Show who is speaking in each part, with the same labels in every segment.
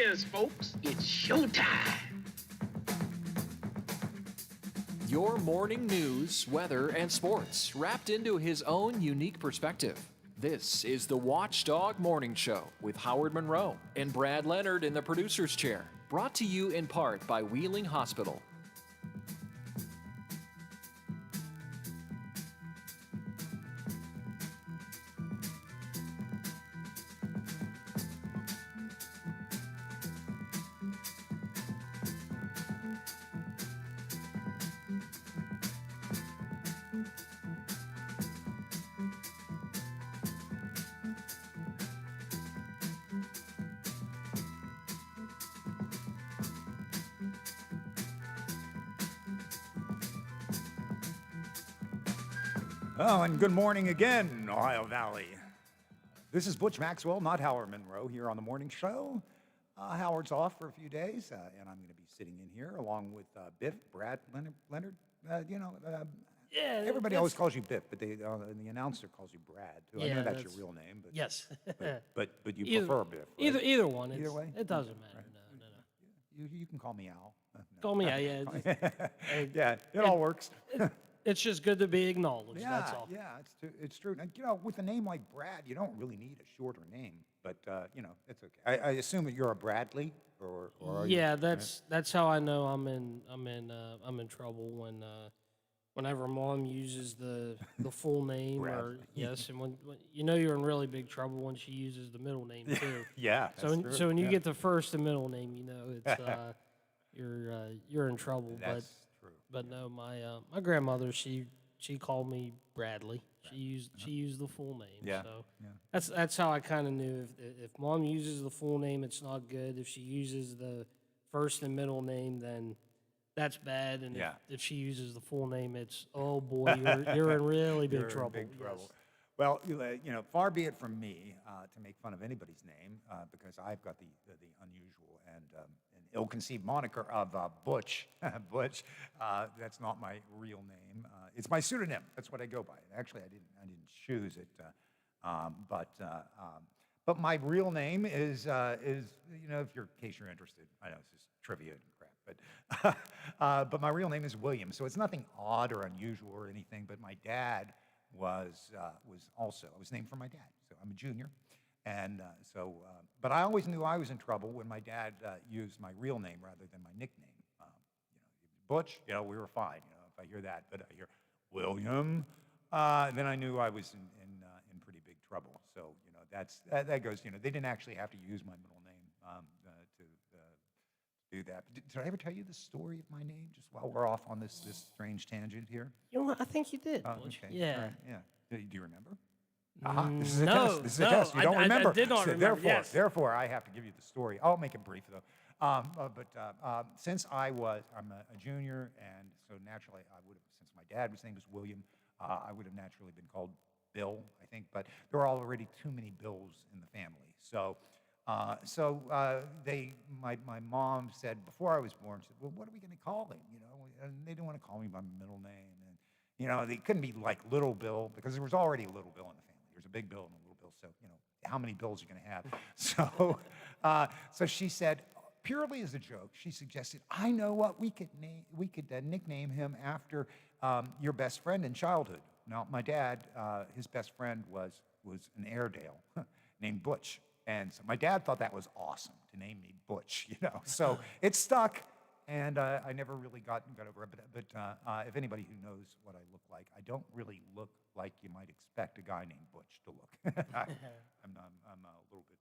Speaker 1: is, folks. It's showtime.
Speaker 2: Your morning news, weather, and sports wrapped into his own unique perspective. This is the Watchdog Morning Show with Howard Monroe and Brad Leonard in the producer's chair. Brought to you in part by Wheeling Hospital.
Speaker 3: Oh, and good morning again, Ohio Valley. This is Butch Maxwell, not Howard Monroe, here on the morning show. Howard's off for a few days, and I'm going to be sitting in here along with Biff, Brad, Leonard. Everybody always calls you Biff, but the announcer calls you Brad, too. I know that's your real name, but
Speaker 4: yes,
Speaker 3: but you prefer Biff, right?
Speaker 4: Either one.
Speaker 3: Either way?
Speaker 4: It doesn't matter.
Speaker 3: Right.
Speaker 4: No.
Speaker 3: You can call me Al. No.
Speaker 4: Call me Al. Yeah,
Speaker 3: Yeah, it all works.
Speaker 4: it's just good to be acknowledged.
Speaker 3: Yeah,
Speaker 4: that's all.
Speaker 3: yeah, it's true. And, with a name like Brad, you don't really need a shorter name, but it's okay. I assume that you're a Bradley, or are you?
Speaker 4: Yeah, that's how I know I'm in trouble whenever mom uses the full name
Speaker 3: Brad.
Speaker 4: yes, and when you're in really big trouble when she uses the middle name too.
Speaker 3: Yeah.
Speaker 4: So
Speaker 3: That's
Speaker 4: so when
Speaker 3: true.
Speaker 4: you get the first and middle name, it's you're in trouble.
Speaker 3: That's true.
Speaker 4: But no, my grandmother she called me Bradley. She used the full name.
Speaker 3: Yeah,
Speaker 4: So
Speaker 3: yeah.
Speaker 4: that's how I kind of knew if mom uses the full name, it's not good. If she uses the first and middle name, then that's bad. And
Speaker 3: Yeah.
Speaker 4: if she uses the full name, it's oh boy, you're in really big
Speaker 3: You're in
Speaker 4: trouble.
Speaker 3: big trouble.
Speaker 4: Yes.
Speaker 3: Well, far be it from me to make fun of anybody's name, because I've got the unusual and ill-conceived moniker of Butch. Butch. That's not my real name. It's my pseudonym. That's what I go by. Actually, I didn't choose it, but my real name is in case you're interested. I know it's just trivia and crap, but my real name is William. So it's nothing odd or unusual or anything. But my dad was also, I was named for my dad, so I'm a junior, and but I always knew I was in trouble when my dad used my real name rather than my nickname. Butch, we were fine, if I hear that, but I hear William, then I knew I was in pretty big trouble. So that goes. They didn't actually have to use my middle name to do that. But did I ever tell you the story of my name? Just while we're off on this strange tangent here.
Speaker 4: I think you did. Butch.
Speaker 3: Okay.
Speaker 4: Yeah.
Speaker 3: All right. Yeah. Do you remember? This is a
Speaker 4: no,
Speaker 3: test. This is a
Speaker 4: no,
Speaker 3: test. You don't remember.
Speaker 4: I did not
Speaker 3: So
Speaker 4: remember.
Speaker 3: Therefore, I have to give you the story. I'll make it brief though. Since I'm a junior, and so naturally I would have, since my dad's name was William, I would have naturally been called Bill, I think. But there are already too many Bills in the family. My mom said before I was born, she said, well, what are we going to call him? And they didn't want to call me by my middle name. And, they couldn't be like Little Bill because there was already a Little Bill in the family. There's a big Bill and a little Bill. So, how many Bills are you going to have? So she said, purely as a joke, she suggested, I know what we could nickname him after your best friend in childhood. Now, my dad, his best friend was an Airedale named Butch. And so my dad thought that was awesome to name me Butch, So it stuck, and I never really got over it. But if anybody who knows what I look like, I don't really look like you might expect a guy named Butch to look. I'm a little bit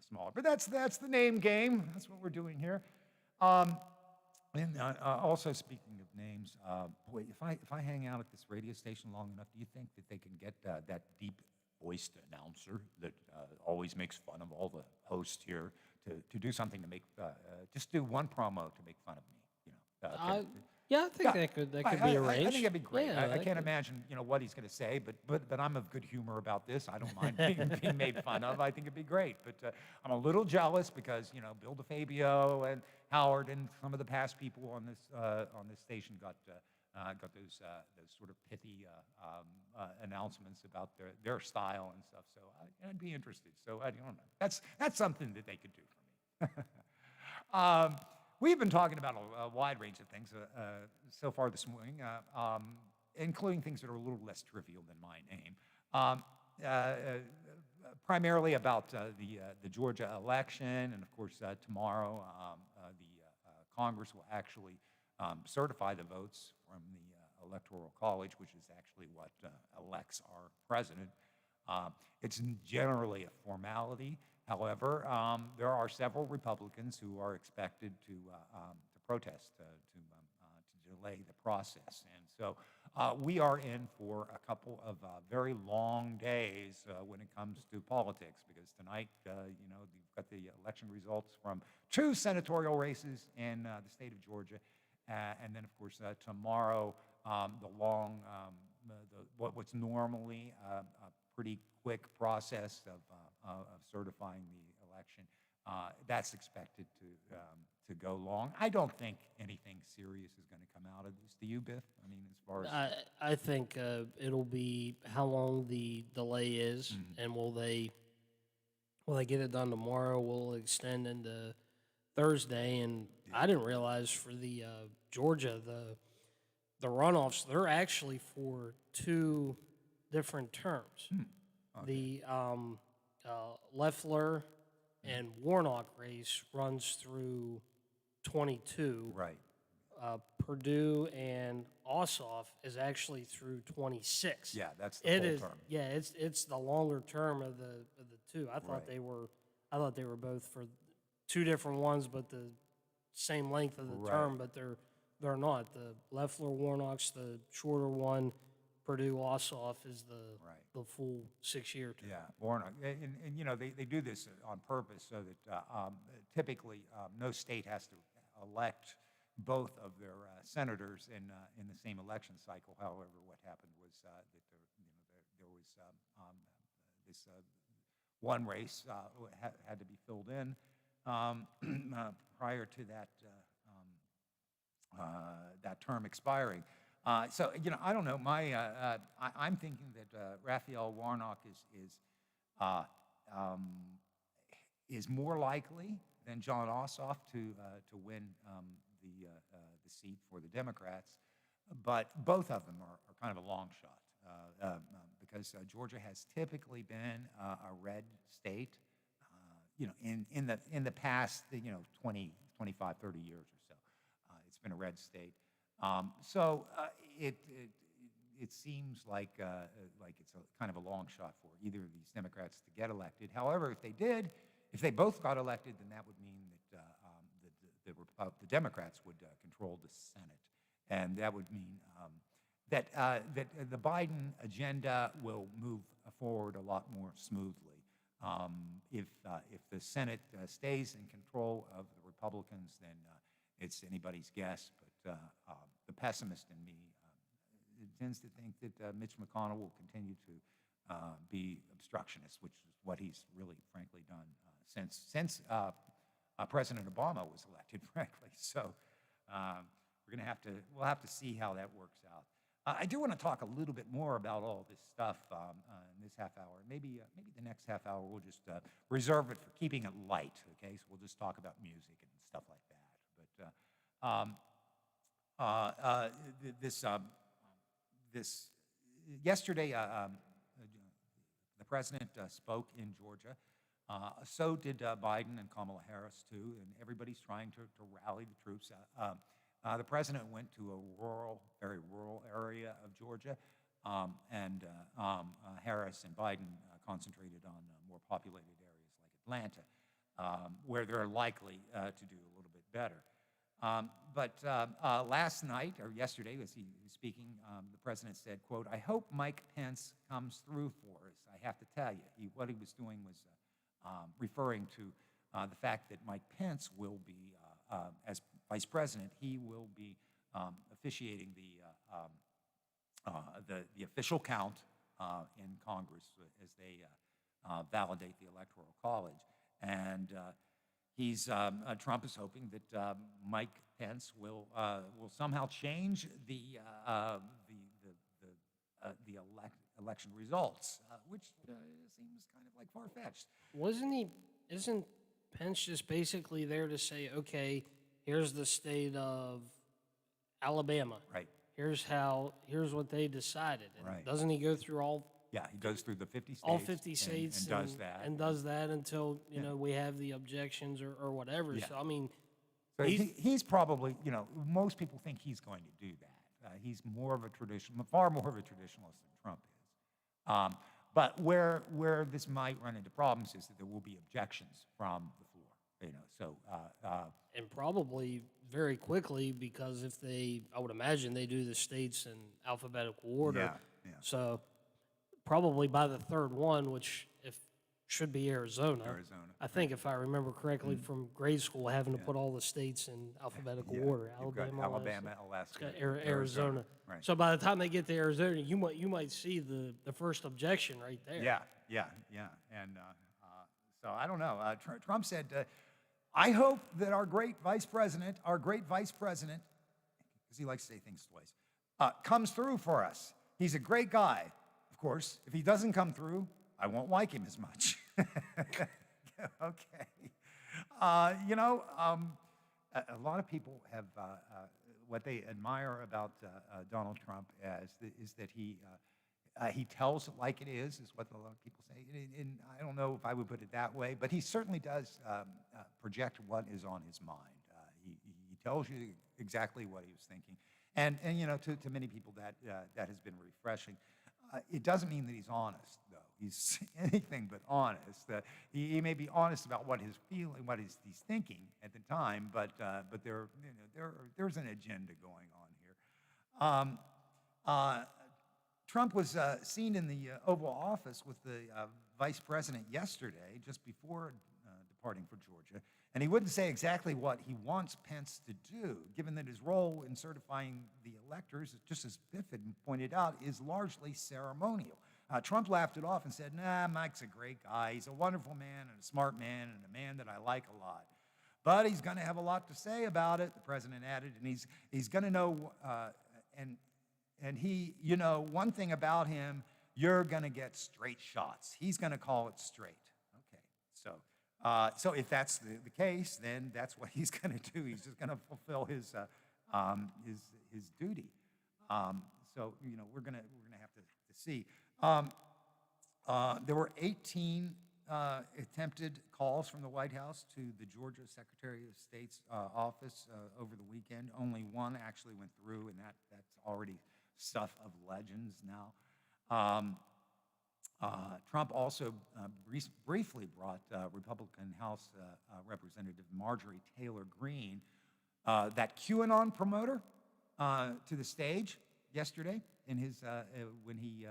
Speaker 3: smaller, but that's the name game. That's what we're doing here. And also speaking of names, boy, if I hang out at this radio station long enough, do you think that they can get that deep-voiced announcer that always makes fun of all the hosts here to do something to make just do one promo to make fun of me?
Speaker 4: Yeah, I think that could be arranged.
Speaker 3: I think that'd be great.
Speaker 4: Yeah,
Speaker 3: I can't imagine, what he's going to say, but I'm of good humor about this. I don't mind being made fun of. I think it'd be great. But I'm a little jealous because, Bill DeFabio and Howard and some of the past people on this station got those sort of pithy announcements about their style and stuff. So I'd be interested. So I don't know. That's something that they could do for me. We've been talking about a wide range of things so far this morning, including things that are a little less trivial than my name. Uh, uh, Primarily about the Georgia election, and of course tomorrow the Congress will actually certify the votes from the Electoral College, which is actually what elects our president. It's generally a formality. However, there are several Republicans who are expected to protest, to delay the process. And so we are in for a couple of very long days when it comes to politics, because tonight, you've got the election results from 2 senatorial races in the state of Georgia. And then, of course, tomorrow, what's normally a pretty quick process of certifying the election, that's expected to go long. I don't think anything serious is going to come out of this. Do you, Biff? I mean, as far as
Speaker 4: I think it'll be how long the delay is, and will they get it done tomorrow? Will it extend into Thursday? And I didn't realize for the Georgia the runoffs, they're actually for 2 different terms. The Loeffler and Warnock race runs through 22.
Speaker 3: right.
Speaker 4: Purdue and Ossoff is actually through 26.
Speaker 3: Yeah, that's the full term.
Speaker 4: Yeah, it's the longer term of the 2. I thought
Speaker 3: Right.
Speaker 4: they were both for 2 different ones, but the same length of the
Speaker 3: Right.
Speaker 4: term, but they're not. The Loeffler Warnock's the shorter one. Purdue Ossoff is the full 6-year term.
Speaker 3: Yeah, Warnock, and they do this on purpose so that typically no state has to elect both of their senators in the same election cycle. However, what happened was that there was this one race had to be filled in prior to that term expiring. So I don't know. I'm thinking that Raphael Warnock is more likely than John Ossoff to win the seat for the Democrats, but both of them are kind of a long shot because Georgia has typically been a red state, in the past 20, 25, 30 years or so. It's been a red state. So it seems like it's kind of a long shot for either of these Democrats to get elected. However, if they both got elected, then that would mean that the Democrats would control the Senate, and that would mean that the Biden agenda will move forward a lot more smoothly. If the Senate stays in control of the Republicans, then it's anybody's guess. But the pessimist in me tends to think that Mitch McConnell will continue to be obstructionist, which is what he's really, frankly, done since President Obama was elected, frankly. So we'll have to see how that works out. I do want to talk a little bit more about all this stuff in this half hour. Maybe the next half hour we'll just reserve it for keeping it light. Okay, so we'll just talk about music and stuff like that. But yesterday, the president spoke in Georgia. So did Biden and Kamala Harris too, and everybody's trying to rally the troops. The president went to a very rural area of Georgia, and Harris and Biden concentrated on more populated areas like Atlanta, where they're likely to do a little bit better. But last night, or yesterday, as he was speaking, the president said, quote, "I hope Mike Pence comes through for us. I have to tell you." What he was doing was referring to the fact that Mike Pence will be, as vice president, he will be officiating the official count in Congress as they validate the Electoral College. And Trump is hoping that Mike Pence will somehow change the election results, which seems kind of like far-fetched.
Speaker 4: Isn't Pence just basically there to say, okay, here's the state of Alabama.
Speaker 3: Right.
Speaker 4: Here's what they decided. And
Speaker 3: Right.
Speaker 4: doesn't he go through all
Speaker 3: Yeah, he goes through the 50 states.
Speaker 4: all 50 states
Speaker 3: and does that.
Speaker 4: and does that until we have the objections or whatever.
Speaker 3: Yeah.
Speaker 4: So I mean,
Speaker 3: So he's probably, most people think he's going to do that. He's far more of a traditionalist than Trump is. But where this might run into problems is that there will be objections from the floor.
Speaker 4: and probably very quickly, because I would imagine they do the states in alphabetical order.
Speaker 3: Yeah.
Speaker 4: So probably by the third one, which should be Arizona. I think if I remember correctly from grade school, having to put all the states in alphabetical order.
Speaker 3: You've got Alabama, Alaska,
Speaker 4: Arizona.
Speaker 3: Right.
Speaker 4: So by the time they get to Arizona, you might see the first objection right there.
Speaker 3: Yeah. And so I don't know. Trump said, I hope that our great vice president, because he likes to say things twice, comes through for us. He's a great guy. Of course, if he doesn't come through, I won't like him as much. Okay. A lot of people have what they admire about Donald Trump is that he tells it like it is what a lot of people say. And I don't know if I would put it that way, but he certainly does project what is on his mind. He tells you exactly what he was thinking. And to many people that has been refreshing. It doesn't mean that he's honest, though. He's anything but honest. He may be honest about what he's feeling, what he's thinking at the time, but there's an agenda going on here. Trump was seen in the Oval Office with the vice president yesterday, just before departing for Georgia, and he wouldn't say exactly what he wants Pence to do, given that his role in certifying the electors, just as Biffin pointed out, is largely ceremonial. Trump laughed it off and said, nah, Mike's a great guy. He's a wonderful man and a smart man and a man that I like a lot. But he's going to have a lot to say about it, the president added, and he's going to know, and he, one thing about him, you're going to get straight shots. He's going to call it straight. Okay, so if that's the case, then that's what he's going to do. He's just going to fulfill his duty. We're going to have to see. There were 18 attempted calls from the White House to the Georgia Secretary of State's office over the weekend. Only one actually went through, and that's already stuff of legends now. Trump also briefly brought Republican House Representative Marjorie Taylor Greene, that QAnon promoter, to the stage yesterday in his when he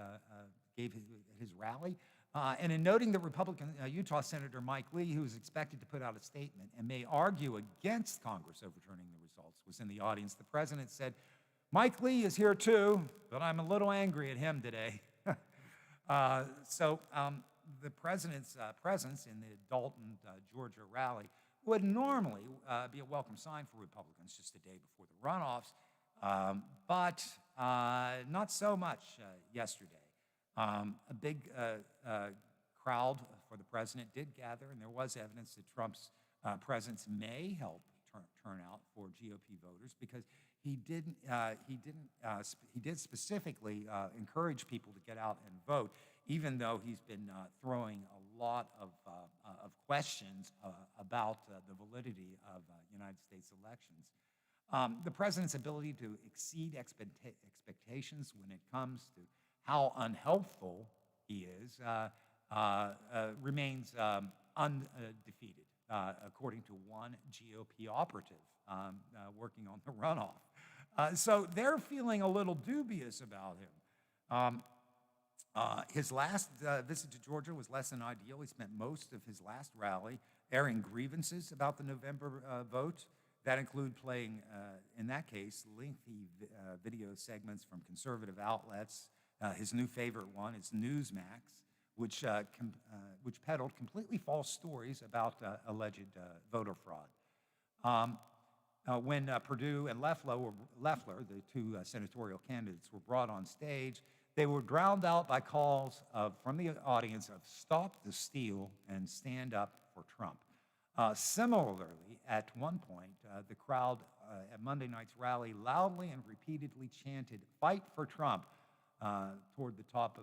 Speaker 3: gave his rally. And in noting that Republican Utah Senator Mike Lee, who is expected to put out a statement and may argue against Congress overturning the results, was in the audience, the president said, Mike Lee is here too, but I'm a little angry at him today. The president's presence in the Dalton, Georgia rally would normally be a welcome sign for Republicans just a day before the runoffs, but not so much yesterday. A big crowd for the president did gather, and there was evidence that Trump's presence may help turn out for GOP voters, because he did specifically encourage people to get out and vote, even though he's been throwing a lot of questions about the validity of United States elections. The president's ability to exceed expectations when it comes to how unhelpful he is remains undefeated, according to one GOP operative working on the runoff. So they're feeling a little dubious about him. His last visit to Georgia was less than ideal. He spent most of his last rally airing grievances about the November vote. That include playing, in that case, lengthy video segments from conservative outlets. His new favorite one is Newsmax, which peddled completely false stories about alleged voter fraud. When Perdue and Loeffler, the two senatorial candidates, were brought on stage, they were drowned out by calls from the audience of "Stop the steal" and "Stand up for Trump." Similarly, at one point, the crowd at Monday night's rally loudly and repeatedly chanted, "Fight for Trump," toward the top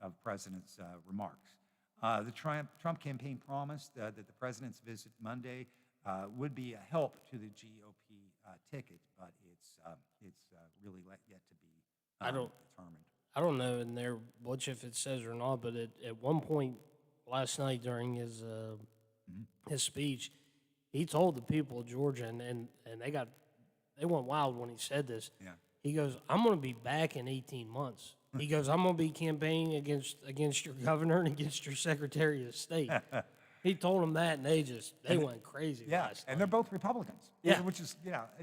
Speaker 3: of President's remarks. The Trump campaign promised that the president's visit Monday would be a help to the GOP ticket, but it's really yet to be determined.
Speaker 4: I don't know in there which if it says or not, but at one point last night during his speech, he told the people of Georgia, and they went wild when he said this.
Speaker 3: Yeah.
Speaker 4: He goes, "I'm going to be back in 18 months." He goes, "I'm going to be campaigning against your governor and against your Secretary of State." He told them that, and they went crazy.
Speaker 3: Yeah,
Speaker 4: last
Speaker 3: and
Speaker 4: night.
Speaker 3: they're both Republicans.
Speaker 4: Yeah.
Speaker 3: Which is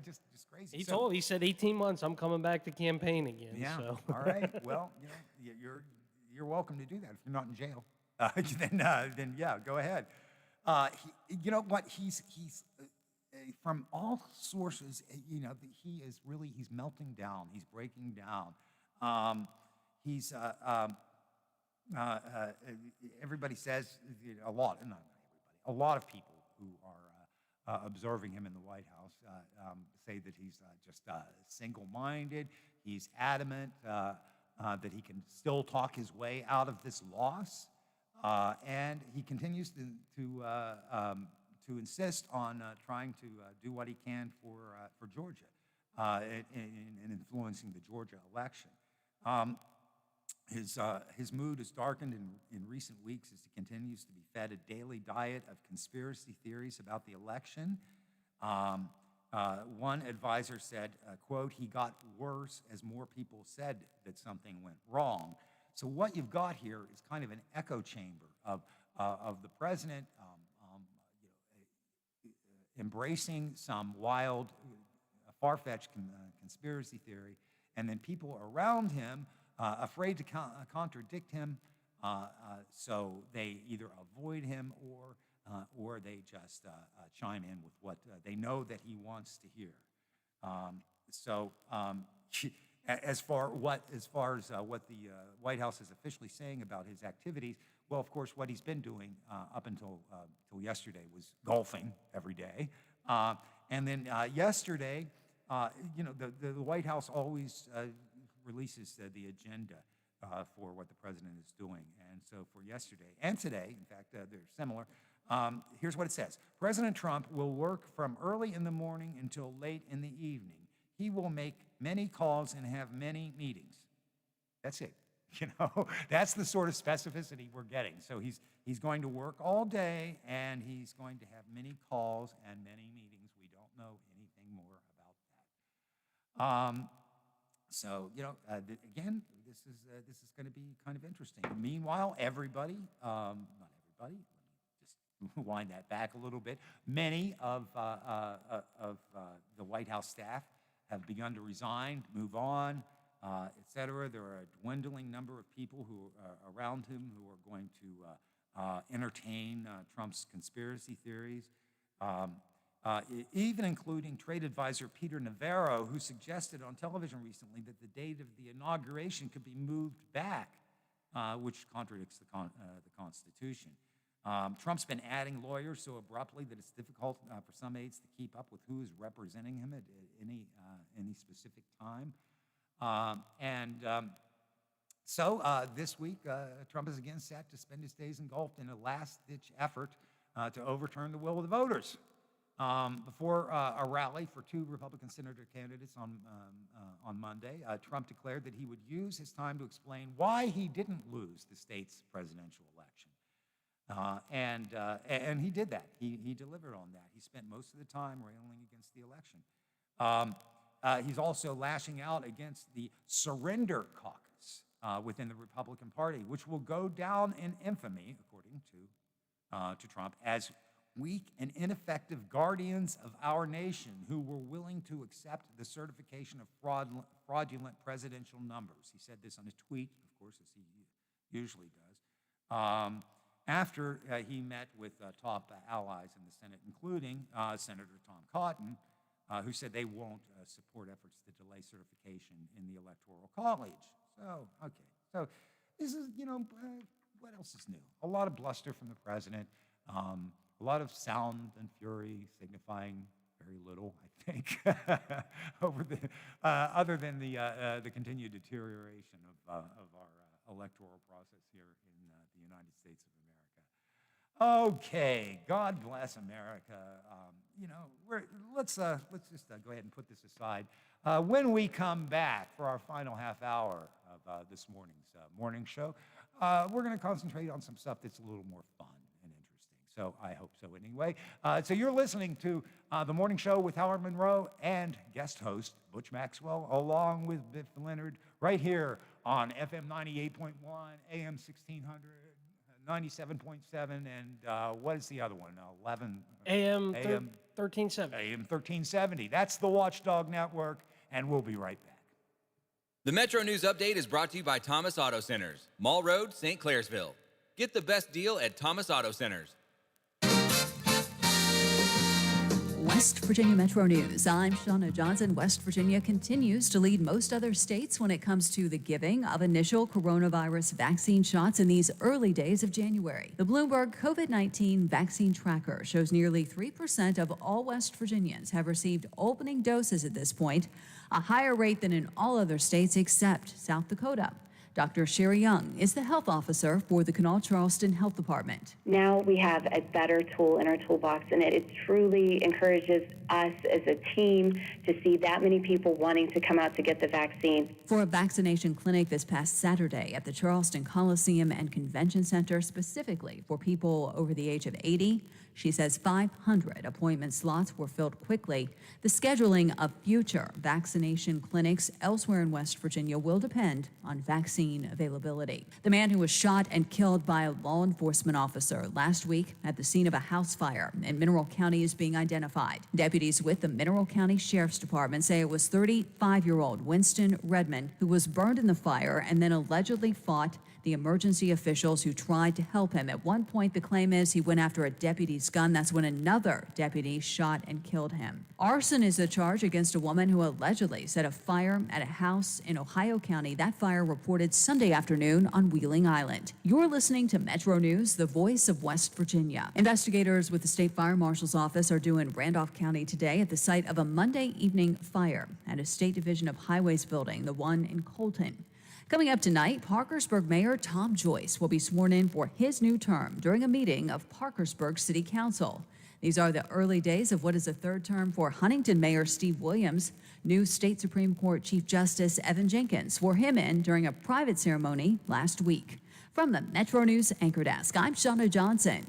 Speaker 3: just crazy.
Speaker 4: He said 18 months. I'm coming back to campaign again.
Speaker 3: Yeah.
Speaker 4: So.
Speaker 3: All right. Well, you're welcome to do that if you're not in jail. Then yeah, go ahead. You know what? He's from all sources. He's melting down. He's breaking down. Everybody says a lot, not everybody, a lot of people who are observing him in the White House say that he's just single-minded. He's adamant that he can still talk his way out of this loss, and he continues to insist on trying to do what he can for Georgia in influencing the Georgia election. His mood is darkened in recent weeks as he continues to be fed a daily diet of conspiracy theories about the election. One advisor said, quote, "He got worse as more people said that something went wrong." So what you've got here is kind of an echo chamber of the president embracing some wild, far-fetched conspiracy theory, and then people around him afraid to contradict him, so they either avoid him or they just chime in with what they know that he wants to hear. As far as what the White House is officially saying about his activities, well, of course, what he's been doing up until yesterday was golfing every day, and then yesterday, the White House always releases the agenda for what the president is doing. And so for yesterday and today, in fact, they're similar. Here's what it says. President Trump will work from early in the morning until late in the evening. He will make many calls and have many meetings. That's it. That's the sort of specificity we're getting. So he's going to work all day, and he's going to have many calls and many meetings. We don't know anything more about that. Again, this is going to be kind of interesting. Meanwhile, not everybody, let me just wind that back a little bit. Many of the White House staff have begun to resign, move on, et cetera. There are a dwindling number of people who are around him who are going to entertain Trump's conspiracy theories. Even including trade advisor Peter Navarro, who suggested on television recently that the date of the inauguration could be moved back, which contradicts the Constitution. Trump's been adding lawyers so abruptly that it's difficult for some aides to keep up with who is representing him at any specific time. So this week, Trump is again set to spend his days engulfed in a last-ditch effort to overturn the will of the voters. Before a rally for two Republican senator candidates on Monday, Trump declared that he would use his time to explain why he didn't lose the state's presidential election. And he did that. He delivered on that. He spent most of the time railing against the election. He's also lashing out against the surrender caucus within the Republican Party, which will go down in infamy, according to Trump, as weak and ineffective guardians of our nation who were willing to accept the certification of fraudulent presidential numbers. He said this on a tweet, of course, as he usually does, after he met with top allies in the Senate, including Senator Tom Cotton, who said they won't support efforts to delay certification in the Electoral College. So, okay. So this is, what else is new? A lot of bluster from the president. A a lot of sound and fury signifying very little, I think, over the other than the continued deterioration of our electoral process here in the United States of America. Okay, God bless America. Let's just go ahead and put this aside. When we come back for our final half hour of this morning's morning show, we're going to concentrate on some stuff that's a little more fun and interesting. So I hope so anyway. So you're listening to the morning show with Howard Monroe and guest host Butch Maxwell, along with Biff Leonard, right here on FM 98.1, AM 1600. 97.7, and what is the other one? 11
Speaker 4: AM 1370.
Speaker 3: AM 1370. That's the Watchdog Network, and we'll be right back.
Speaker 5: The Metro News Update is brought to you by Thomas Auto Centers, Mall Road, St. Clairsville. Get the best deal at Thomas Auto Centers.
Speaker 6: West Virginia Metro News. I'm Shauna Johnson. West Virginia continues to lead most other states when it comes to the giving of initial coronavirus vaccine shots in these early days of January. The Bloomberg COVID-19 vaccine tracker shows nearly 3% of all West Virginians have received opening doses at this point, a higher rate than in all other states except South Dakota. Dr. Sherry Young is the health officer for the Kanawha Charleston Health Department.
Speaker 7: Now we have a better tool in our toolbox, and it truly encourages us as a team to see that many people wanting to come out to get the vaccine.
Speaker 6: For a vaccination clinic this past Saturday at the Charleston Coliseum and Convention Center, specifically for people over the age of 80, she says 500 appointment slots were filled quickly. The scheduling of future vaccination clinics elsewhere in West Virginia will depend on vaccine availability. The man who was shot and killed by a law enforcement officer last week at the scene of a house fire in Mineral County is being identified. Deputies with the Mineral County Sheriff's Department say it was 35-year-old Winston Redmond who was burned in the fire and then allegedly fought the emergency officials who tried to help him. At one point, the claim is he went after a deputy's gun. That's when another deputy shot and killed him. Arson is the charge against a woman who allegedly set a fire at a house in Ohio County. That fire reported Sunday afternoon on Wheeling Island. You're listening to Metro News, the voice of West Virginia. Investigators with the State Fire Marshal's Office are due in Randolph County today at the site of a Monday evening fire at a State Division of Highways building, the one in Colton. Coming up tonight, Parkersburg Mayor Tom Joyce will be sworn in for his new term during a meeting of Parkersburg City Council. These are the early days of what is a third term for Huntington Mayor Steve Williams. New State Supreme Court Chief Justice Evan Jenkins swore him in during a private ceremony last week. From the Metro News Anchor Desk, I'm Shauna Johnson.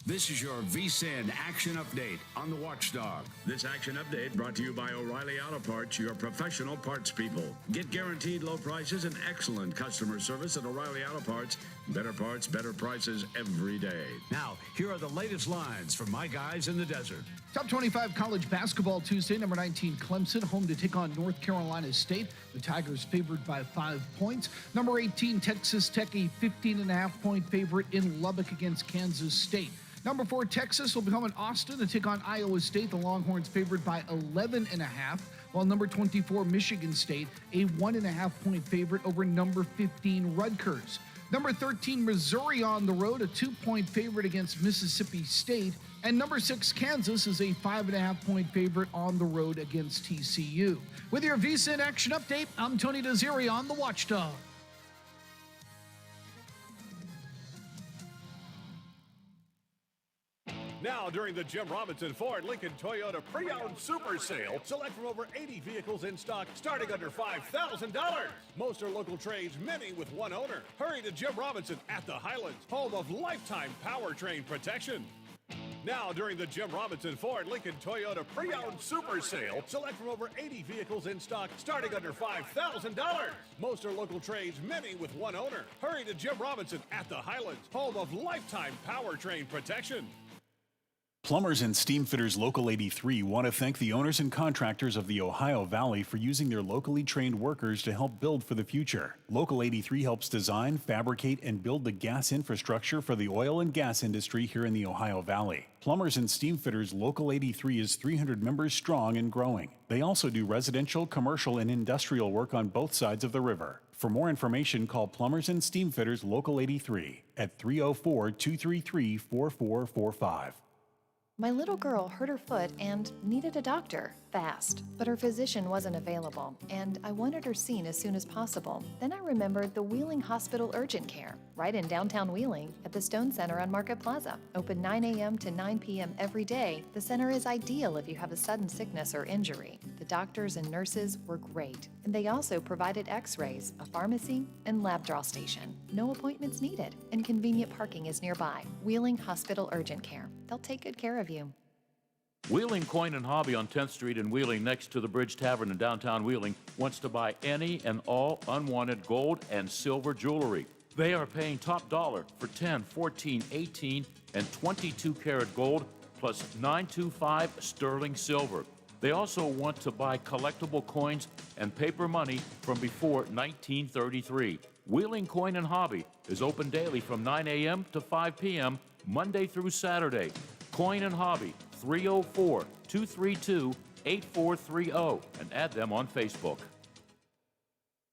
Speaker 8: This is your VSIN Action Update on the Watchdog. This Action Update brought to you by O'Reilly Auto Parts, your professional parts people. Get guaranteed low prices and excellent customer service at O'Reilly Auto Parts. Better parts, better prices every day. Now, here are the latest lines from my guys in the desert.
Speaker 9: Top 25 college basketball Tuesday, number 19 Clemson, home to take on North Carolina State. The Tigers favored by 5 points. Number 18 Texas Tech, a 15.5-point favorite in Lubbock against Kansas State. Number 4, Texas will be home in Austin to take on Iowa State. The Longhorns favored by 11.5, while number 24, Michigan State, a 1.5-point favorite over number 15, Rutgers. Number 13, Missouri on the road, a 2-point favorite against Mississippi State. And number 6, Kansas is a 5.5-point favorite on the road against TCU. With your VSIN Action Update, I'm Tony Desiri on the Watchdog.
Speaker 10: Now, during the Jim Robinson Ford Lincoln Toyota Pre-Owned Super Sale, select from over 80 vehicles in stock starting under $5,000. Most are local trades, many with one owner. Hurry to Jim Robinson at the Highlands, home of lifetime powertrain protection. Now, during the Jim Robinson Ford Lincoln Toyota Pre-Owned Super Sale, select from over 80 vehicles in stock starting under $5,000. Most are local trades, many with one owner. Hurry to Jim Robinson at the Highlands, home of lifetime powertrain protection.
Speaker 11: Plumbers and Steam Fitters Local 83 want to thank the owners and contractors of the Ohio Valley for using their locally trained workers to help build for the future. Local 83 helps design, fabricate, and build the gas infrastructure for the oil and gas industry here in the Ohio Valley. Plumbers and Steam Fitters Local 83 is 300 members strong and growing. They also do residential, commercial, and industrial work on both sides of the river. For more information, call Plumbers and Steam Fitters Local 83 at 304-233-4445.
Speaker 12: My little girl hurt her foot and needed a doctor fast, but her physician wasn't available, and I wanted her seen as soon as possible. Then I remembered the Wheeling Hospital Urgent Care, right in downtown Wheeling at the Stone Center on Market Plaza. Open 9 a.m. to 9 p.m. every day, the center is ideal if you have a sudden sickness or injury. The doctors and nurses were great, and they also provided x-rays, a pharmacy, and lab draw station. No appointments needed, and convenient parking is nearby. Wheeling Hospital Urgent Care. They'll take good care of you.
Speaker 13: Wheeling Coin and Hobby on 10th Street in Wheeling, next to the Bridge Tavern in downtown Wheeling, wants to buy any and all unwanted gold and silver jewelry. They are paying top dollar for 10, 14, 18, and 22 karat gold plus 925 sterling silver. They also want to buy collectible coins and paper money from before 1933. Wheeling Coin and Hobby is open daily from 9 a.m. to 5 p.m. Monday through Saturday. Coin and Hobby, 304-232-8430, and add them on Facebook.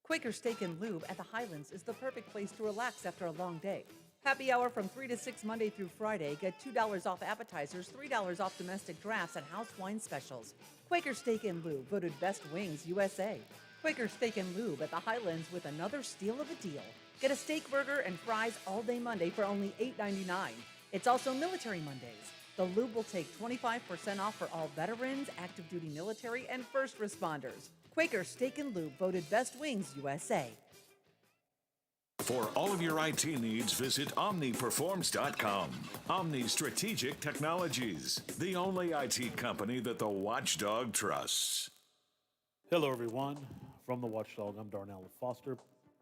Speaker 14: Quaker Steak and Lube at the Highlands is the perfect place to relax after a long day. Happy hour from 3 to 6 Monday through Friday. Get $2 off appetizers, $3 off domestic drafts, and house wine specials. Quaker Steak and Lube, voted Best Wings USA. Quaker Steak and Lube at the Highlands with another steal of a deal. Get a steak burger and fries all day Monday for only $8.99. It's also Military Mondays. The Lube will take 25% off for all veterans, active duty military, and first responders. Quaker Steak and Lube, voted Best Wings USA.
Speaker 8: For all of your IT needs, visit OmniPerforms.com. Omni Strategic Technologies, the only IT company that the Watchdog trusts.
Speaker 15: Hello, everyone. From the Watchdog, I'm Darnell Foster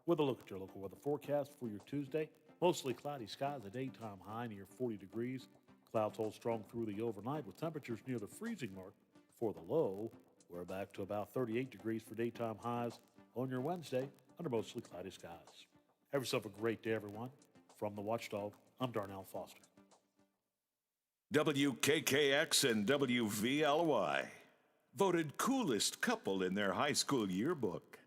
Speaker 15: with a look at your local weather forecast for your Tuesday. Mostly cloudy skies, a daytime high near 40 degrees. Clouds hold strong through the overnight with temperatures near the freezing mark. For the low, we're back to about 38 degrees for daytime highs on your Wednesday under mostly cloudy skies. Have yourself a great day, everyone. From the Watchdog, I'm Darnell Foster.
Speaker 8: WKKX and WVLY, voted coolest couple in their high school yearbook.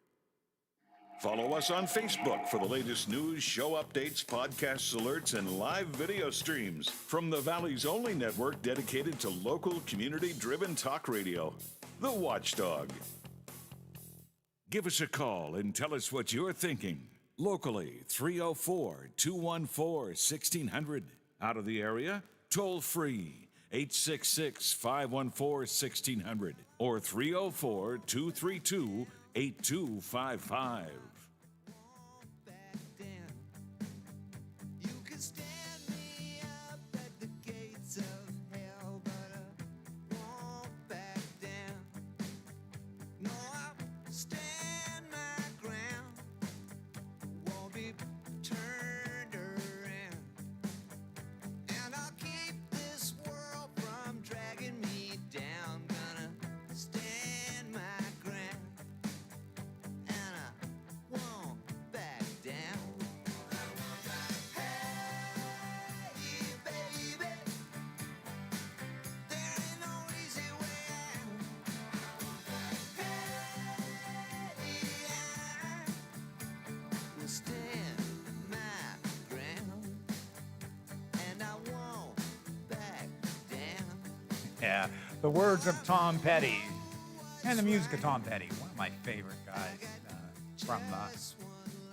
Speaker 8: Follow us on Facebook for the latest news, show updates, podcasts, alerts, and live video streams from the Valley's only network dedicated to local, community-driven talk radio, The Watchdog. Give us a call and tell us what you're thinking. Locally, 304-214-1600. Out of the area, toll free, 866-514-1600 or 304-232-8255.
Speaker 3: Yeah, the words of Tom Petty and the music of Tom Petty, one of my favorite guys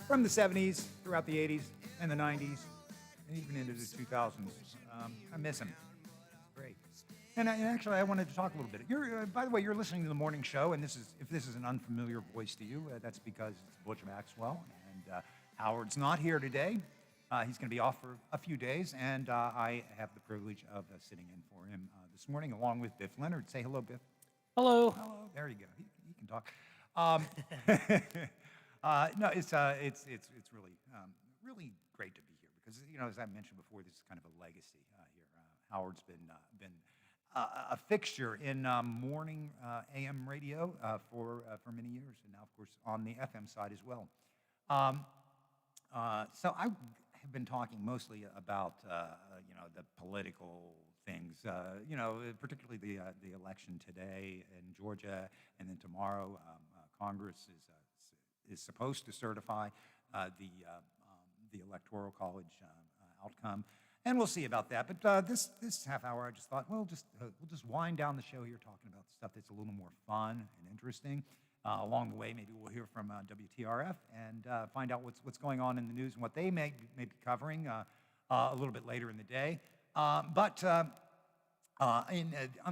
Speaker 3: from the 70s, throughout the 80s and the 90s, and even into the 2000s. I miss him. Great. And actually, I wanted to talk a little bit. By the way, you're listening to the morning show, and if this is an unfamiliar voice to you, that's because it's Butch Maxwell, and Howard's not here today. He's going to be off for a few days, and I have the privilege of sitting in for him this morning, along with Biff Leonard. Say hello, Biff.
Speaker 4: Hello.
Speaker 3: Hello. There you go. He can talk. No, it's really really great to be here because as I mentioned before, this is kind of a legacy here. Howard's been a fixture in morning AM radio for many years, and now of course on the FM side as well. So I have been talking mostly about the political things, particularly the election today in Georgia, and then tomorrow Congress is supposed to certify the Electoral College outcome. And we'll see about that. But this half hour, I just thought, we'll just wind down the show here talking about stuff that's a little more fun and interesting. Along the way, maybe we'll hear from WTRF and find out what's going on in the news and what they may be covering a little bit later in the day. On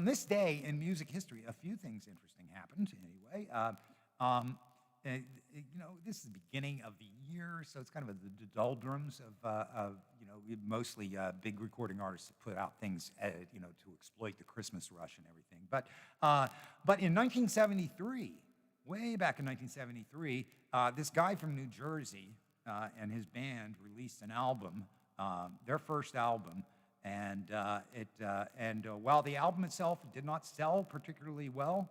Speaker 3: this day in music history, a few things interesting happened anyway. This is the beginning of the year, so it's kind of the doldrums of mostly big recording artists that put out things, to exploit the Christmas rush and everything. But in 1973, way back in 1973, this guy from New Jersey and his band released an album, their first album, and while the album itself did not sell particularly well,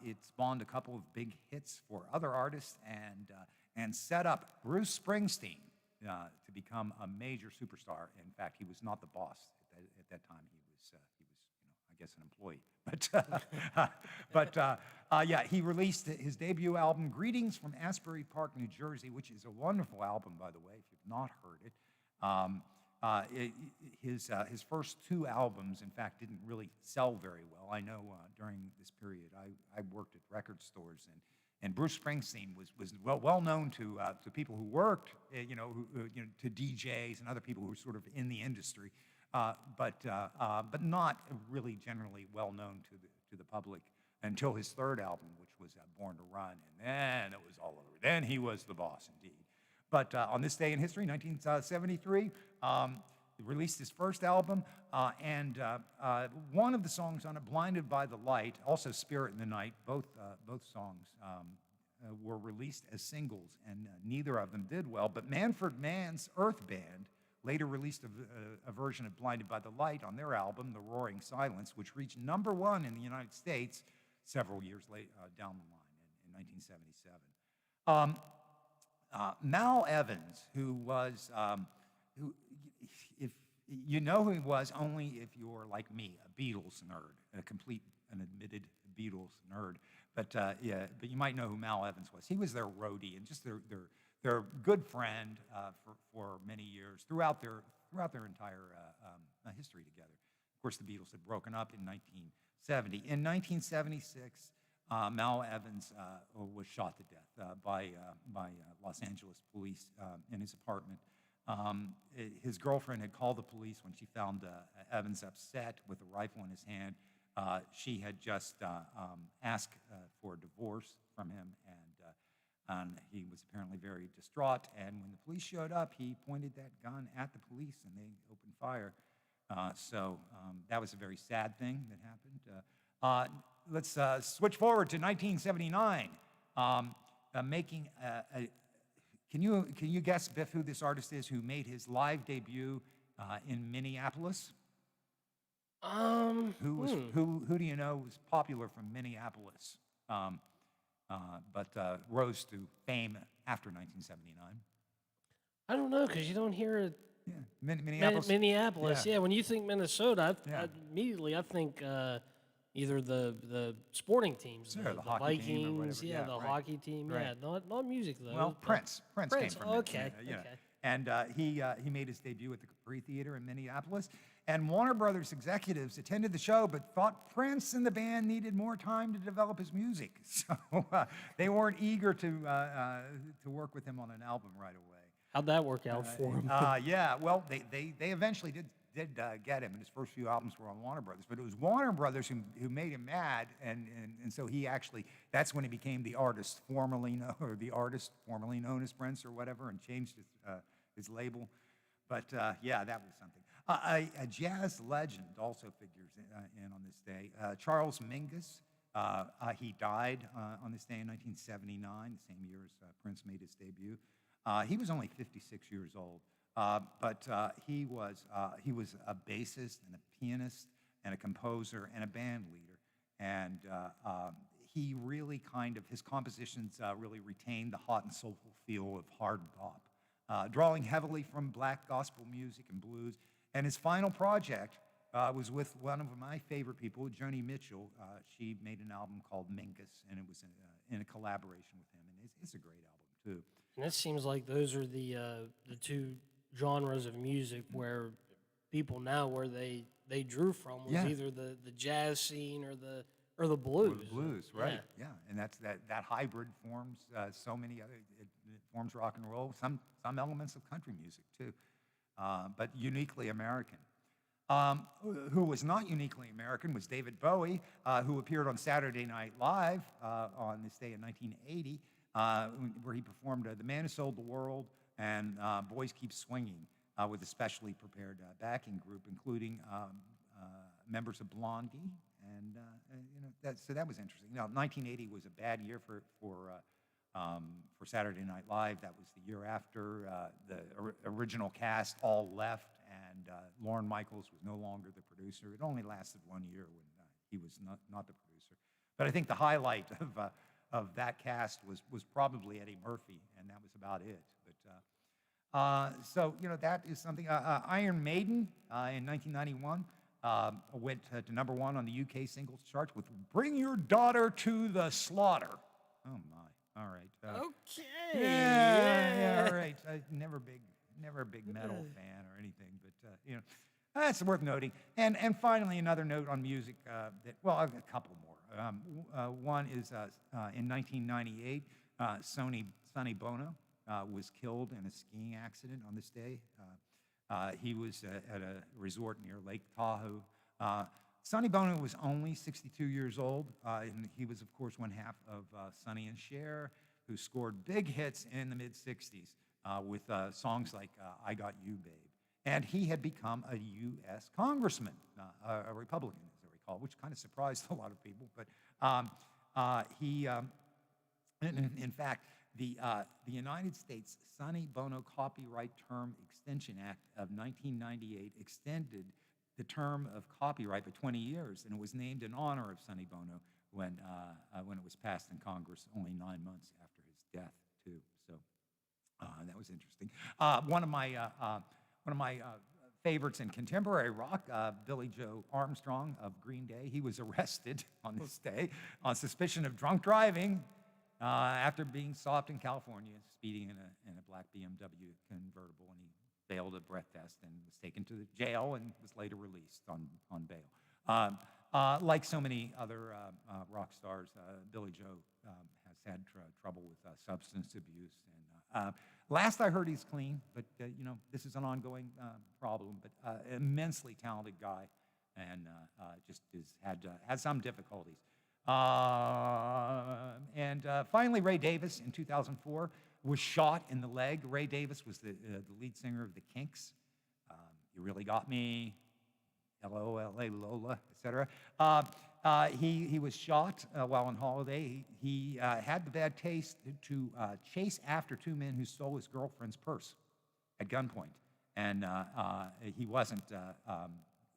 Speaker 3: it spawned a couple of big hits for other artists and set up Bruce Springsteen to become a major superstar. In fact, he was not the boss at that time. He was I guess, an employee. But he released his debut album, Greetings from Asbury Park, New Jersey, which is a wonderful album, by the way, if you've not heard it. His first two albums, in fact, didn't really sell very well. I know during this period, I worked at record stores, and Bruce Springsteen was well known to people who worked, to DJs and other people who were sort of in the industry, but not really generally well known to the public until his third album, which was Born to Run, and then it was all over. Then he was the boss, indeed. But on this day in history, 1973, he released his first album, and one of the songs on it, Blinded by the Light, also Spirit in the Night, both songs were released as singles, and neither of them did well. But Manfred Mann's Earth Band later released a version of Blinded by the Light on their album, The Roaring Silence, which reached #1 in the United States several years later, down the line in 1977. Mal Evans, who was, if you know who he was, only if you're like me, a Beatles nerd, an admitted Beatles nerd. But you might know who Mal Evans was. He was their roadie and just their good friend for many years throughout their entire history together. Of course, the Beatles had broken up in 1970. In 1976. Mal Evans was shot to death by Los Angeles police in his apartment. His girlfriend had called the police when she found Evans upset with a rifle in his hand. She had just asked for a divorce from him, and he was apparently very distraught. And when the police showed up, he pointed that gun at the police, and they opened fire. So that was a very sad thing that happened. Let's switch forward to 1979. Can you guess, Biff, who this artist is who made his live debut in Minneapolis? Who do you know was popular from Minneapolis, but rose to fame after 1979?
Speaker 4: I don't know, because you don't hear it.
Speaker 3: Yeah, Minneapolis.
Speaker 4: Minneapolis, yeah. When you think Minnesota, immediately I think either the sporting teams,
Speaker 3: Sure,
Speaker 4: the
Speaker 3: hockey
Speaker 4: Vikings,
Speaker 3: team or whatever.
Speaker 4: the hockey team,
Speaker 3: Right.
Speaker 4: not music though.
Speaker 3: Well, Prince came from
Speaker 4: okay,
Speaker 3: Minnesota, And he made his debut at the Capri Theater in Minneapolis. And Warner Brothers executives attended the show, but thought Prince and the band needed more time to develop his music. So they weren't eager to work with him on an album right away.
Speaker 4: How'd that work out for him?
Speaker 3: Yeah, well, they eventually did get him, and his first few albums were on Warner Brothers. But it was Warner Brothers who made him mad, and so he actually, that's when he became the artist formerly known as Prince or whatever, and changed his label. But yeah, that was something. A jazz legend also figures in on this day. Charles Mingus. He died on this day in 1979, the same year as Prince made his debut. He was only 56 years old. But he was a bassist and a pianist and a composer and a band leader, and he really his compositions really retained the hot and soulful feel of hard bop, drawing heavily from black gospel music and blues. And his final project was with one of my favorite people, Joni Mitchell. She made an album called Mingus, and it was in a collaboration with him, and it's a great album. too.
Speaker 4: And it seems like those are the two genres of music where people now where they drew from was either the jazz scene or the blues.
Speaker 3: Or the blues, right? Yeah, and that hybrid forms so many other. It forms rock and roll. Some elements of country music too, but uniquely American. Who was not uniquely American was David Bowie, who appeared on Saturday Night Live on this day in 1980, where he performed "The Man Who Sold the World" and "Boys Keep Swinging" with a specially prepared backing group, including members of Blondie. And so that was interesting. 1980 was a bad year for Saturday Night Live. That was the year after the original cast all left, and Lorne Michaels was no longer the producer. It only lasted 1 year when he was not the producer. But I think the highlight of that cast was probably Eddie Murphy, and that was about it. But so that is something. Iron Maiden in 1991. Went to #1 on the UK singles chart with "Bring Your Daughter to the Slaughter." Oh my! All right.
Speaker 4: Okay.
Speaker 3: Yeah. All right. Never a big metal fan or anything, but that's worth noting. And finally, another note on music. A couple more. One is in 1998, Sonny Bono was killed in a skiing accident on this day. He was at a resort near Lake Tahoe. Sonny Bono was only 62 years old, and he was, of course, one half of Sonny and Cher, who scored big hits in the mid-'60s with songs like "I Got You, Babe." And he had become a U.S. congressman, a Republican, as I recall, which kind of surprised a lot of people. But in fact, the United States Sonny Bono Copyright Term Extension Act of 1998 extended the term of copyright by 20 years, and it was named in honor of Sonny Bono when it was passed in Congress only 9 months after his death, too. So that was interesting. One of my favorites in contemporary rock, Billy Joe Armstrong of Green Day. He was arrested on this day on suspicion of drunk driving. After being stopped in California, speeding in a black BMW convertible, and he failed a breath test and was taken to the jail and was later released on bail. Like so many other rock stars, Billy Joe has had trouble with substance abuse. And last I heard, he's clean, but this is an ongoing problem. But immensely talented guy, and just had some difficulties. And finally, Ray Davis in 2004 was shot in the leg. Ray Davis was the lead singer of the Kinks. You Really Got Me, L-O-L-A, Lola, etc. He was shot while on holiday. He had the bad taste to chase after two men who stole his girlfriend's purse at gunpoint. And he wasn't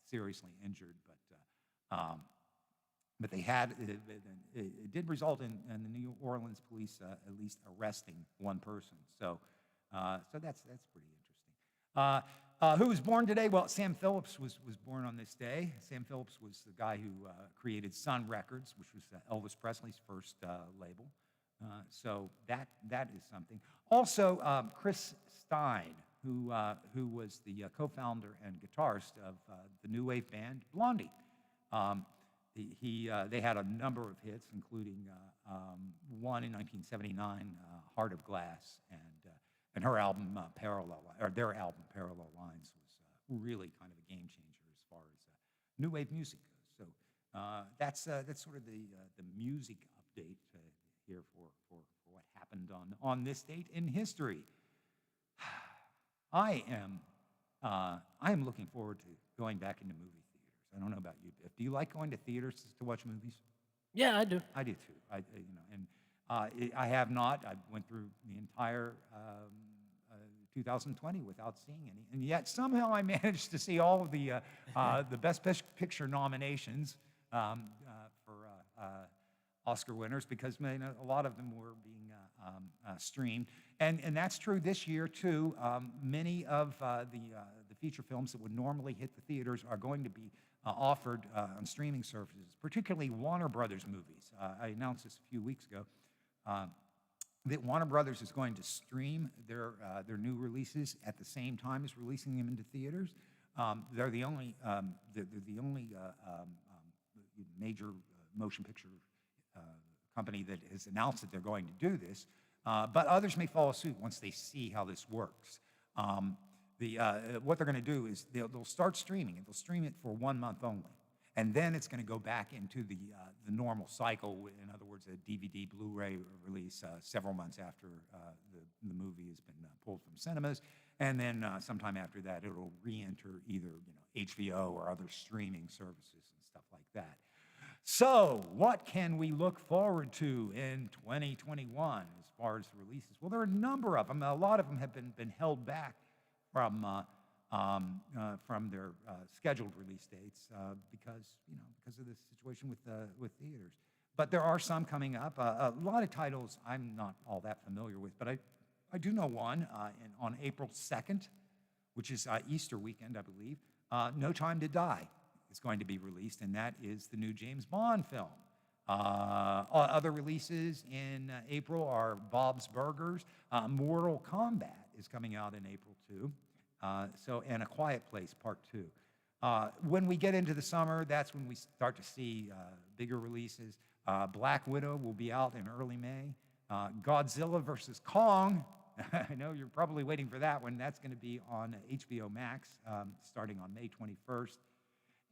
Speaker 3: seriously injured, but they had, it did result in the New Orleans police at least arresting one person. So that's pretty interesting. Who was born today? Well, Sam Phillips was born on this day. Sam Phillips was the guy who created Sun Records, which was Elvis Presley's first label. So that is something. Also, Chris Stein, who was the co-founder and guitarist of the new wave band Blondie. They had a number of hits, including one in 1979, "Heart of Glass," and her album their album Parallel Lines was really kind of a game changer as far as new wave music goes. So that's sort of the music update here for what happened on this date in history. I am looking forward to going back into movie theaters. I don't know about you, Biff. Do you like going to theaters to watch movies?
Speaker 4: Yeah, I do.
Speaker 3: I do too. I have not. I went through the entire 2020 without seeing any, and yet somehow I managed to see all of the Best Picture nominations for Oscar winners, because a lot of them were being streamed, and that's true this year too. Many of the feature films that would normally hit the theaters are going to be offered on streaming services, particularly Warner Brothers movies. I announced this a few weeks ago. that Warner Brothers is going to stream their new releases at the same time as releasing them into theaters. They're the only major motion picture company that has announced that they're going to do this, but others may follow suit once they see how this works. What they're going to do is they'll start streaming it. They'll stream it for 1 month only, and then it's going to go back into the normal cycle. In other words, a DVD, Blu-ray release several months after the movie has been pulled from cinemas, and then sometime after that, it'll re-enter either HBO or other streaming services and stuff like that. So, what can we look forward to in 2021 as far as releases? Well, there are a number of them. A lot of them have been held back from their scheduled release dates because of this situation with theaters. But there are some coming up. A lot of titles I'm not all that familiar with, but I do know one on April 2nd, which is Easter weekend, I believe. No Time to Die is going to be released, and that is the new James Bond film. Other releases in April are Bob's Burgers. Mortal Kombat is coming out in April too. And A Quiet Place Part 2. When we get into the summer, that's when we start to see bigger releases. Black Widow will be out in early May. Godzilla vs. Kong. I know you're probably waiting for that one. That's going to be on HBO Max starting on May 21st.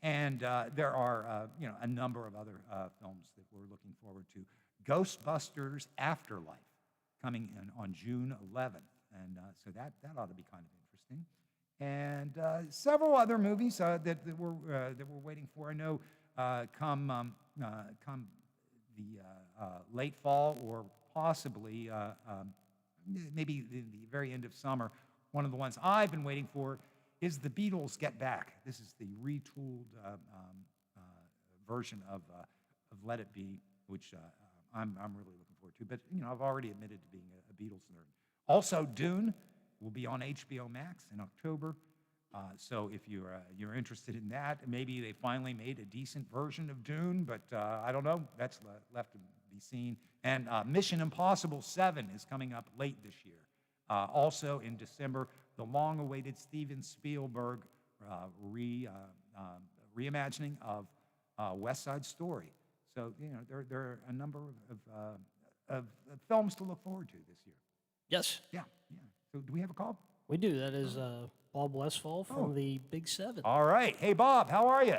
Speaker 3: And there are a number of other films that we're looking forward to. Ghostbusters Afterlife coming in on June 11th. And so that ought to be kind of interesting. And several other movies that we're waiting for. I know come the late fall or possibly maybe the very end of summer, one of the ones I've been waiting for is The Beatles Get Back. This is the retooled version of Let It Be, which I'm really looking forward to. But I've already admitted to being a Beatles nerd. Also, Dune will be on HBO Max in October. So if you're interested in that, maybe they finally made a decent version of Dune, but I don't know. That's left to be seen. And Mission Impossible 7 is coming up late this year. Also in December, the long-awaited Steven Spielberg reimagining of West Side Story. So there are a number of films to look forward to this year.
Speaker 4: Yes.
Speaker 3: Yeah. So do we have a call?
Speaker 4: We do. That is Bob Westfall from the Big Seven.
Speaker 3: All right. Hey, Bob, how are you?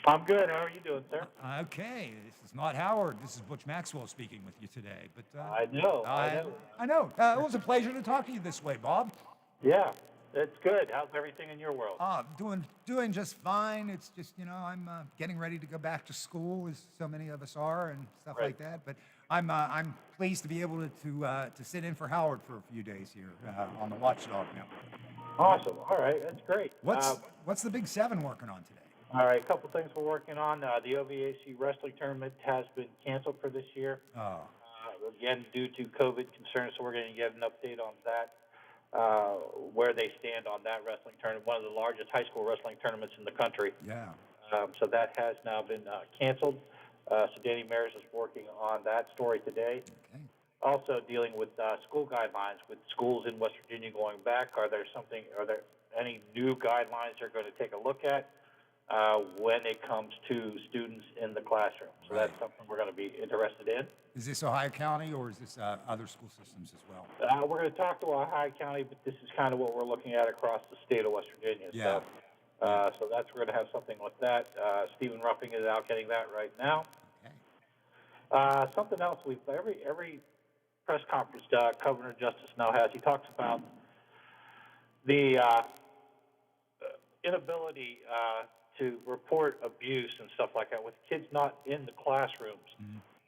Speaker 16: I'm good. How are you doing, sir?
Speaker 3: Okay. This is not Howard. This is Butch Maxwell speaking with you today. But
Speaker 16: I know.
Speaker 3: I know. It was a pleasure to talk to you this way, Bob.
Speaker 16: Yeah, it's good. How's everything in your world?
Speaker 3: Doing just fine. It's just I'm getting ready to go back to school, as so many of us are, and stuff like that. But I'm pleased to be able to sit in for Howard for a few days here on the Watchdog Network.
Speaker 16: Awesome. All right, that's great.
Speaker 3: What's the Big Seven working on today?
Speaker 16: All right, a couple things we're working on. The OVAC wrestling tournament has been canceled for this year. Again, due to COVID concerns, so we're going to get an update on that, where they stand on that wrestling tournament, one of the largest high school wrestling tournaments in the country.
Speaker 3: Yeah.
Speaker 16: So that has now been canceled. So Danny Maris is working on that story today.
Speaker 3: Okay.
Speaker 16: Also dealing with school guidelines with schools in West Virginia going back. Are there any new guidelines they're going to take a look at when it comes to students in the classroom? So that's something we're going to be interested in.
Speaker 3: Is this Ohio County or is this other school systems as well?
Speaker 16: We're going to talk to Ohio County, but this is kind of what we're looking at across the state of West Virginia.
Speaker 3: Yeah.
Speaker 16: So we're going to have something like that. Stephen Ruffing is out getting that right now.
Speaker 3: Okay.
Speaker 16: Something else every press conference Governor Justice now has, he talks about the inability to report abuse and stuff like that with kids not in the classrooms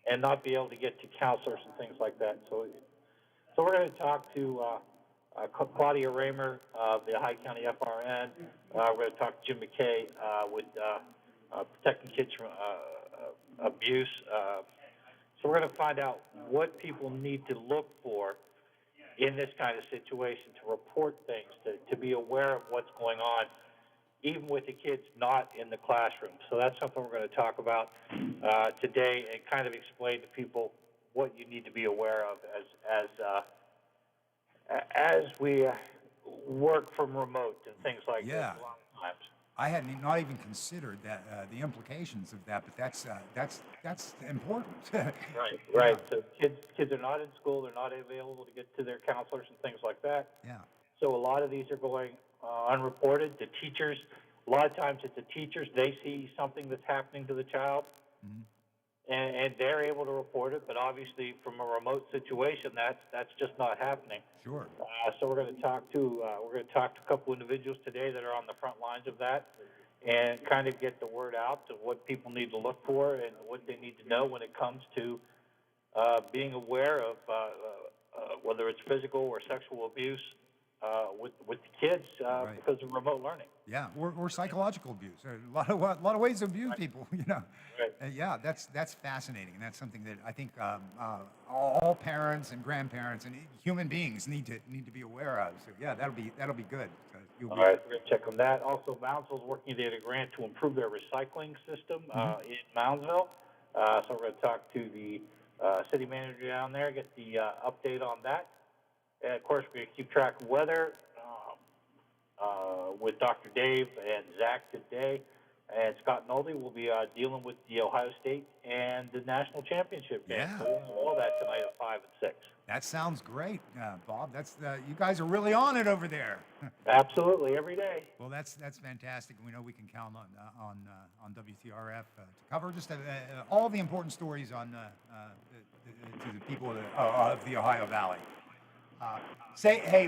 Speaker 16: and not be able to get to counselors and things like that. So we're going to talk to Claudia Raymer of the Ohio County FRN. We're going to talk to Jim McKay with protecting kids from abuse. So we're going to find out what people need to look for in this kind of situation to report things, to be aware of what's going on, even with the kids not in the classroom. So that's something we're going to talk about today and kind of explain to people what you need to be aware of as we work from remote and things like this a lot of times.
Speaker 3: I hadn't not even considered that the implications of that, but that's important.
Speaker 16: Right. So kids are not in school; they're not available to get to their counselors and things like that.
Speaker 3: Yeah.
Speaker 16: So a lot of these are going unreported. The teachers, a lot of times it's the teachers. They see something that's happening to the child, and they're able to report it. But obviously, from a remote situation, that's just not happening.
Speaker 3: Sure.
Speaker 16: So we're going to talk to a couple individuals today that are on the front lines of that, and kind of get the word out to what people need to look for and what they need to know when it comes to being aware of whether it's physical or sexual abuse with the kids because of remote learning.
Speaker 3: Yeah, or psychological abuse. There are a lot of ways to abuse people. Yeah, that's fascinating, and that's something that I think all parents and grandparents and human beings need to be aware of. So yeah, that'll be good.
Speaker 16: All right, we're going to check on that. Also, Moundsville's working to get a grant to improve their recycling system in Moundsville. So we're going to talk to the city manager down there, get the update on that. And of course, we're going to keep track of weather with Dr. Dave and Zach today. And Scott Nolde will be dealing with the Ohio State and the national championship game.
Speaker 3: Yeah.
Speaker 16: So we'll know all that tonight at 5 and 6.
Speaker 3: That sounds great, Bob. That's you guys are really on it over there.
Speaker 16: Absolutely, every day.
Speaker 3: Well, that's fantastic. We know we can count on WTRF to cover just all the important stories on to the people of the Ohio Valley.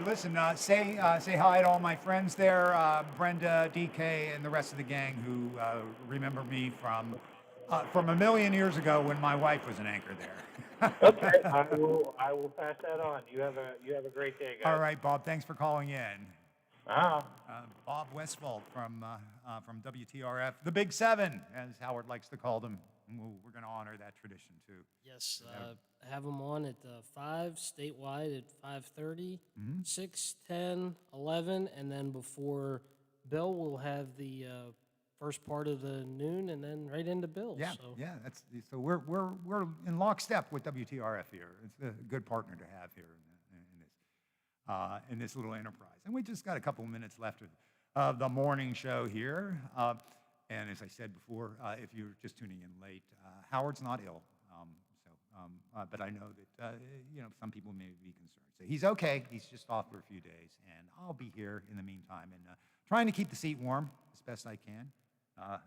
Speaker 3: Listen, say hi to all my friends there, Brenda, DK, and the rest of the gang who remember me from a million years ago when my wife was an anchor there.
Speaker 16: Okay, I will pass that on. You have a great day, guys.
Speaker 3: All right, Bob. Thanks for calling in. Bob Westfall from WTRF, the Big Seven, as Howard likes to call them. We're going to honor that tradition too.
Speaker 4: Yes, have them on at 5, statewide at 5:30, 6, 10, 11, and then before Bill, we'll have the first part of the noon, and then right into Bill.
Speaker 3: Yeah,
Speaker 4: so.
Speaker 3: yeah. So we're in lockstep with WTRF here. It's a good partner to have here in this little enterprise. And we just got a couple of minutes left of the morning show here. And as I said before, if you're just tuning in late, Howard's not ill. But I know that some people may be concerned. So he's okay. He's just off for a few days, and I'll be here in the meantime and trying to keep the seat warm as best I can. As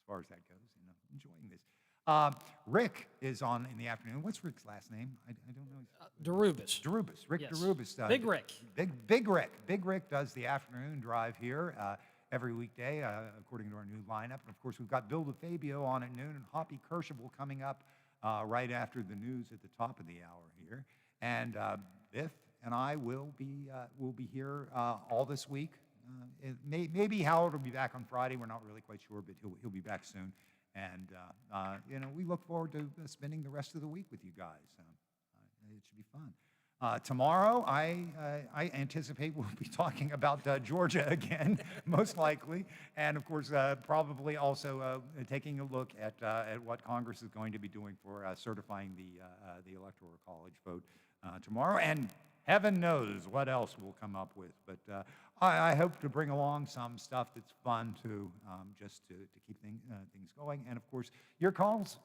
Speaker 3: far as that goes, enjoying this. Rick is on in the afternoon. What's Rick's last name? I don't know.
Speaker 4: Darubis.
Speaker 3: Darubis. Rick
Speaker 4: Yes.
Speaker 3: Darubis.
Speaker 4: Big Rick.
Speaker 3: Big Rick. Big Rick does the afternoon drive here every weekday, according to our new lineup. And of course, we've got Bill DeFabio on at noon, and Hoppy Kershable coming up right after the news at the top of the hour here. And Biff and I will be here all this week. Maybe Howard will be back on Friday. We're not really quite sure, but he'll be back soon. And we look forward to spending the rest of the week with you guys. It should be fun. Tomorrow, I anticipate we'll be talking about Georgia again, most likely, and of course, probably also taking a look at what Congress is going to be doing for certifying the Electoral College vote tomorrow, and heaven knows what else we'll come up with. But I hope to bring along some stuff that's fun too, just to keep things going. And of course, your calls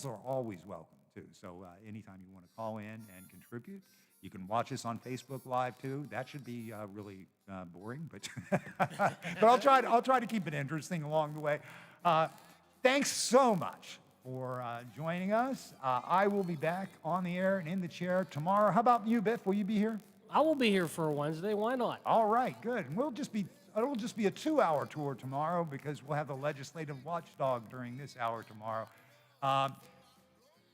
Speaker 3: are always welcome too. So anytime you want to call in and contribute. You can watch us on Facebook Live too. That should be really boring, but but I'll try to keep it interesting along the way. Thanks so much for joining us. I will be back on the air and in the chair tomorrow. How about you, Biff? Will you be here?
Speaker 4: I will be here for Wednesday. Why not?
Speaker 3: All right, good. And it'll just be a 2-hour tour tomorrow because we'll have the legislative watchdog during this hour tomorrow.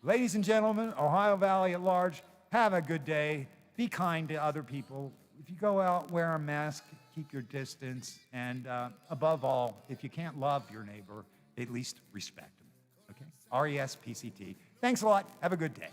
Speaker 3: Ladies and gentlemen, Ohio Valley at large. Have a good day. Be kind to other people. If you go out, wear a mask, keep your distance, and above all, if you can't love your neighbor, at least respect them. Okay? RESPCT. Thanks a lot. Have a good day.